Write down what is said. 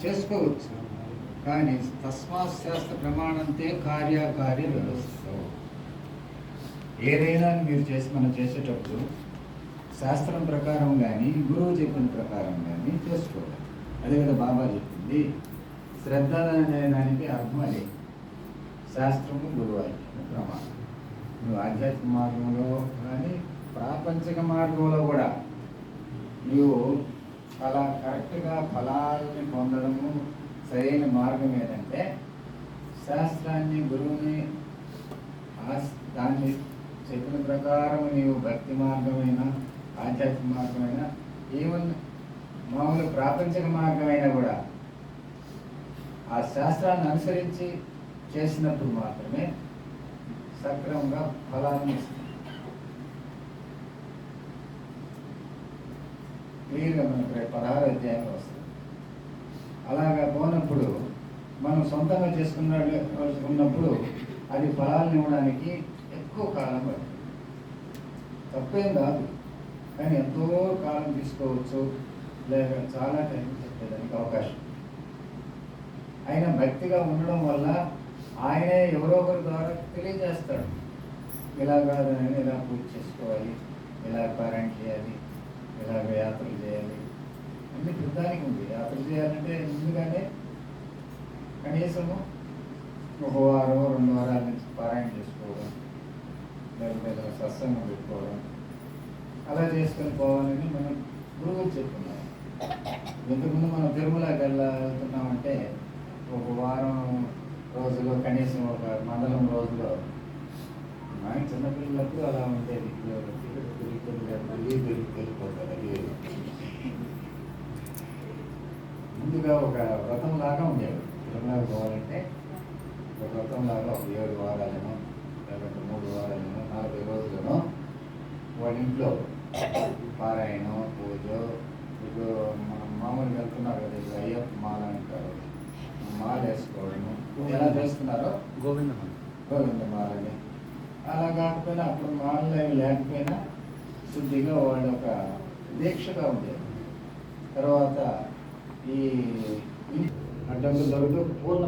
చేసుకోవచ్చు. కానీ తస్మాత్ శాస్త్ర ప్రమాణంతే కార్యకార్య వ్యవస్థ. ఏదైనా మీరు మనం చేసేటప్పుడు శాస్త్రం ప్రకారం కానీ గురువు చెప్పిన ప్రకారం కానీ చేసుకోవాలి. అదే కదా బాబా చెప్పింది. శ్రద్ధ అనే దానికి అర్థం అదే. శాస్త్రము గురువు అయిన ప్రమాణం. నువ్వు ఆధ్యాత్మిక మార్గంలో కానీ ప్రాపంచిక మార్గంలో కూడా నీవు అలా కరెక్ట్గా ఫలాలని పొందడము సరైన మార్గం ఏదంటే శాస్త్రాన్ని గురువుని దాన్ని చెప్పిన ప్రకారం నీవు భక్తి మార్గమైన ఆధ్యాత్మిక మార్గమైన ఈవెన్ మామూలు ప్రాపంచిక మార్గమైనా కూడా ఆ శాస్త్రాన్ని అనుసరించి చేసినప్పుడు మాత్రమే సక్రమంగా ఫలాన్ని ఇస్తుంది. క్లియర్గా మనకు 16వ అధ్యాయంలో వస్తుంది. అలాగా పోనప్పుడు మనం సొంతంగా చేసుకున్నప్పుడు అది ఫలాలను ఇవ్వడానికి ఎక్కువ కాలం పడుతుంది. తప్పేం కాదు, కానీ ఎంతో కాలం తీసుకోవచ్చు, లేక చాలా టైం చెప్పేదానికి అవకాశం. ఆయన భక్తిగా ఉండడం వల్ల ఆయనే ఎవరో ఒకరి ద్వారా తెలియజేస్తాడు. ఇలా కాదని ఇలా పూజ చేసుకోవాలి, ఇలా పారాయణ చేయాలి, ఇలాగ యాత్రలు చేయాలి. అన్ని వృద్ధానికి ఉంది. యాత్రలు చేయాలంటే ముందుగానే కనీసము 1 వారం 2 వారాల నుంచి పారాయణ చేసుకోవడం, లేకపోతే సత్సంగం పెట్టుకోవడం, అలా చేసుకొని పోవాలని మనం గురువులు చెప్తున్నాం. ఇంతకుముందు మనం తిరుమలకి వెళ్తున్నామంటే 1 వారం రోజులు, కనీసం 1 మండలం రోజులో నాకు చిన్నపిల్లలకు అలా ఉండేది. వెళ్ళిపోతారు. అది ముందుగా ఒక వ్రతం లాగా ఉండేది. తిరుమలకి పోవాలంటే ఒక వ్రతం లాగా 7 వారాలను, లేకపోతే 3 వారాలను, 40 రోజులను వాళ్ళ ఇంట్లో పారాయణం, పూజ. ఇప్పుడు మనం మామూలుగా వెళ్తున్నారు కదా, ఇప్పుడు అయ్యప్ప మాల అంటారు, మాల వేసుకోవడము ఎలా చేస్తున్నారో గోవింద మాలని. అలా కాకపోయినా అప్పుడు మాలలు ఏమి లేకపోయినా శుద్ధిగా వాళ్ళు ఒక దీక్షగా ఉండేది. తర్వాత ఈ అడ్డంకులు దొరికి పూర్ణ